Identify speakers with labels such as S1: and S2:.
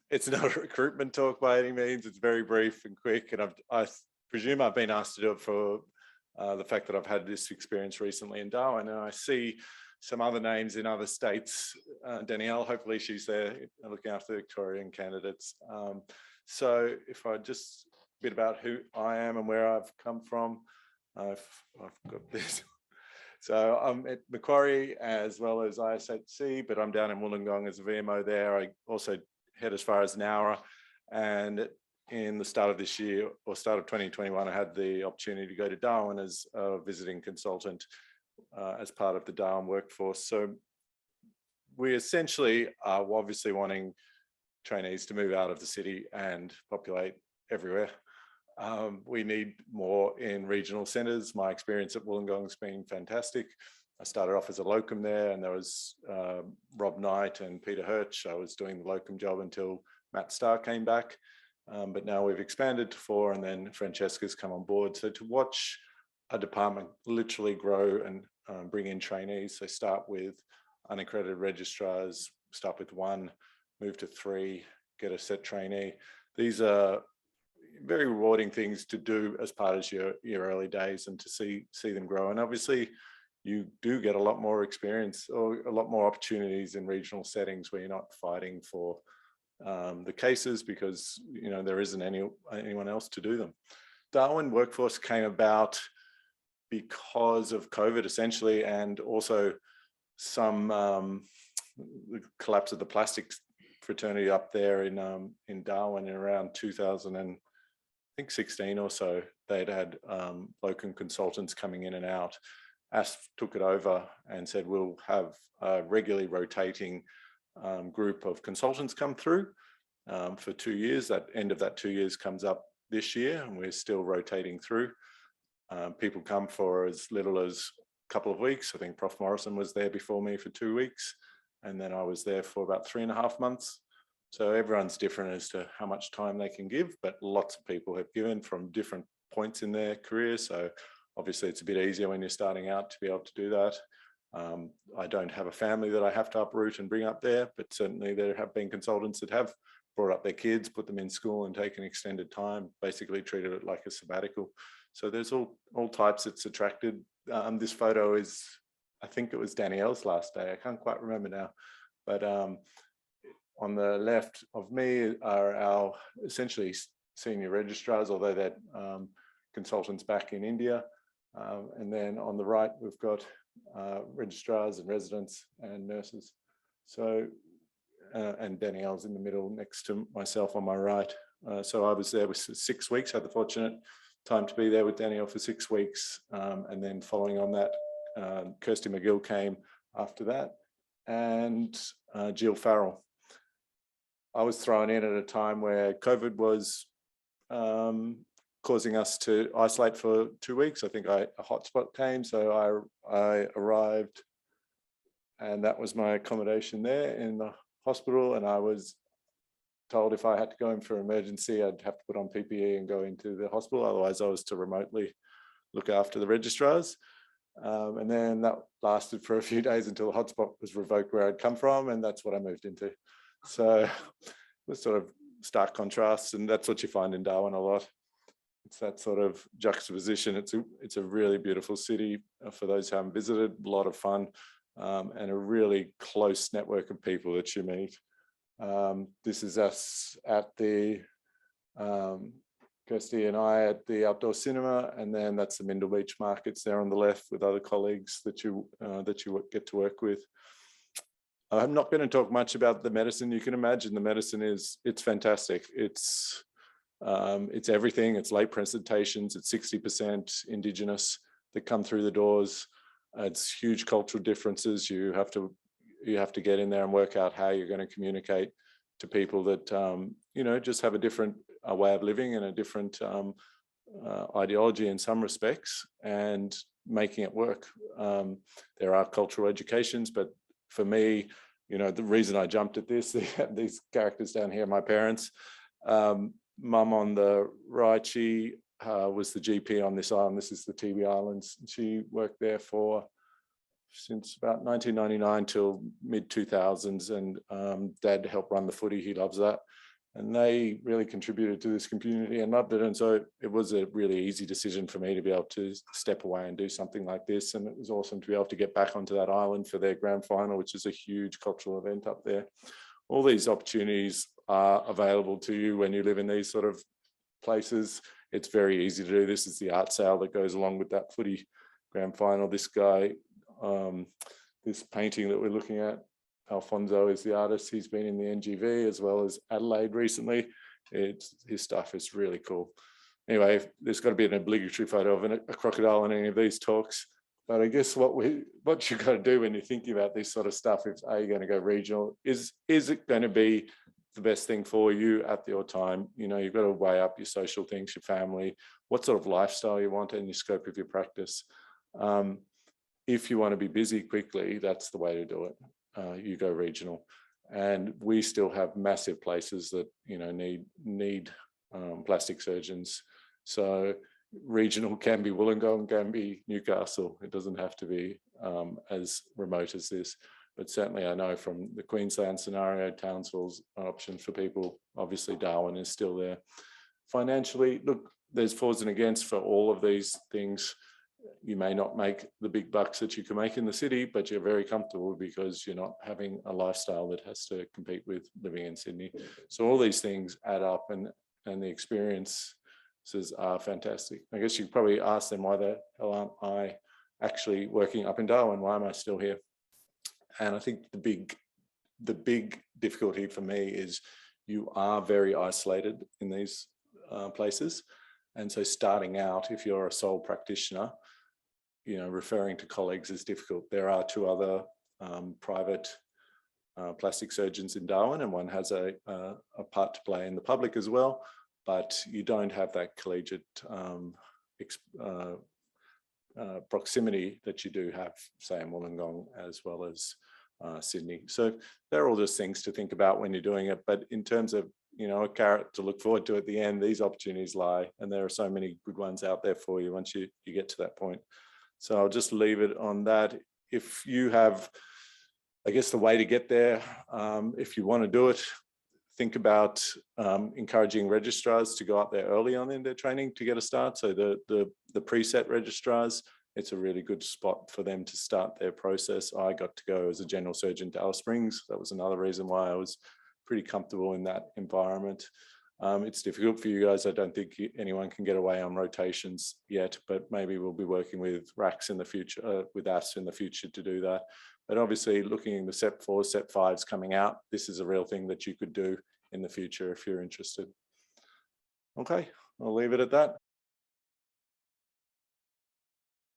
S1: it's not a recruitment talk by any means. It's very brief and quick, and I presume I've been asked to do it for the fact that I've had this experience recently in Darwin, and I see some other names in other states. Danielle, hopefully she's there looking after the Victorian candidates. So if I just a bit about who I am and where I've come from, I've got this. So I'm at Macquarie as well as ISHC, but I'm down in Wollongong as a VMO there. I also head as far as Nowra, and in the start of this year, or start of 2021, I had the opportunity to go to Darwin as a visiting consultant as part of the Darwin workforce. So we essentially are obviously wanting trainees to move out of the city and populate everywhere. We need more in regional centres. My experience at Wollongong's been fantastic. I started off as a locum there, and there was Rob Knight and Peter Hirsch. I was doing the locum job until Matt Starr came back. But now we've expanded to 4, and then Francesca's come on board. So to watch a department literally grow and bring in trainees, so start with unaccredited registrars, start with 1, move to 3, get a set trainee. These are very rewarding things to do as part of your early days, and to see them grow. And obviously you do get a lot more experience or a lot more opportunities in regional settings where you're not fighting for the cases, because there isn't anyone else to do them. Darwin Workforce came about because of COVID essentially, and also some the collapse of the plastics fraternity up there in Darwin in around 2016 or so. They'd had locum consultants coming in and out. ASF took it over and said, we'll have a regularly rotating group of consultants come through for 2 years. That end of that 2 years comes up this year, and we're still rotating through. People come for as little as a couple of weeks. I think Prof Morrison was there before me for 2 weeks, and then I was there for about 3.5 months. So everyone's different as to how much time they can give, but lots of people have given from different points in their career. So obviously it's a bit easier when you're starting out to be able to do that. I don't have a family that I have to uproot and bring up there, but certainly there have been consultants that have brought up their kids, put them in school and taken extended time, basically treated it like a sabbatical. So there's all types. It's attracted. This photo is, I think it was Danielle's last day. I can't quite remember now, but on the left of me are our essentially senior registrars, although they're consultants back in India. And then on the right, we've got registrars and residents and nurses. So, and Danielle's in the middle next to myself on my right. So I was there with 6 weeks, had the fortunate time to be there with Danielle for 6 weeks. And then following on that, Kirsty McGill came after that, and Jill Farrell. I was thrown in at a time where COVID was causing us to isolate for 2 weeks. I think a hotspot came, so I arrived, and that was my accommodation there in the hospital. And I was told if I had to go in for emergency, I'd have to put on PPE and go into the hospital. Otherwise, I was to remotely look after the registrars. And then that lasted for a few days until the hotspot was revoked where I'd come from, and that's what I moved into. So it was sort of stark contrasts, and that's what you find in Darwin a lot. It's that sort of juxtaposition. It's a really beautiful city for those who haven't visited, a lot of fun, and a really close network of people that you meet. This is us at the, Kirsty and I at the outdoor cinema, and then that's the Mindle Beach markets there on the left with other colleagues that you get to work with. I'm not going to talk much about the medicine. You can imagine the medicine it's fantastic. It's everything. It's late presentations. It's 60% Indigenous that come through the doors. It's huge cultural differences. You have to get in there and work out how you're going to communicate to people that just have a different way of living and a different ideology in some respects, and making it work. There are cultural educations, but for me, the reason I jumped at this, these characters down here, my parents, Mum on the right, she was the GP on this island. This is the TB Islands. She worked there since about 1999 till mid 2000s, and Dad helped run the footy. He loves that. and they really contributed to this community and loved it. And so it was a really easy decision for me to be able to step away and do something like this. And it was awesome to be able to get back onto that island for their grand final, which is a huge cultural event up there. All these opportunities are available to you when you live in these sort of places. It's very easy to do. This is the art sale that goes along with that footy grand final. This guy, this painting that we're looking at, Alfonso is the artist. He's been in the NGV as well as Adelaide recently. His stuff is really cool. Anyway, there's got to be an obligatory photo of a crocodile in any of these talks. But I guess what you've got to do when you're thinking about this sort of stuff, if you're going to go regional, is it going to be the best thing for you at your time? You know, you've got to weigh up your social things, your family, what sort of lifestyle you want, and your scope of your practice. If you want to be busy quickly, that's the way to do it. You go regional, and we still have massive places that, you know, need plastic surgeons. So regional can be Wollongong, can be Newcastle. It doesn't have to be as remote as this. But certainly I know from the Queensland scenario, Townsville's an option for people. Obviously Darwin is still there. Financially, look, there's fors and against for all of these things. You may not make the big bucks that you can make in the city, but you're very comfortable because you're not having a lifestyle that has to compete with living in Sydney. So all these things add up, and the experiences are fantastic. I guess you could probably ask them, why the hell aren't I actually working up in Darwin? Why am I still here? And I think the big difficulty for me is you are very isolated in these places. And so starting out, if you're a sole practitioner, you know, referring to colleagues is difficult. There are two other private plastic surgeons in Darwin, and one has a part to play in the public as well, but you don't have that collegiate proximity that you do have, say, in Wollongong as well as Sydney. So they're all just things to think about when you're doing it. But in terms of, you know, a carrot to look forward to at the end, these opportunities lie, and there are so many good ones out there for you once you get to that point. So I'll just leave it on that. If you have, I guess, the way to get there, if you want to do it, think about encouraging registrars to go up there early on in their training to get a start. So the preset registrars, it's a really good spot for them to start their process. I got to go as a general surgeon to Alice Springs. That was another reason why I was pretty comfortable in that environment. It's difficult for you guys. I don't think anyone can get away on rotations yet, but maybe we'll be working with RACs in the future, with us in the future to do that. But obviously looking at the SEP 4s, SEP 5s coming out, this is a real thing that you could do in the future if you're interested. Okay, I'll leave it at that.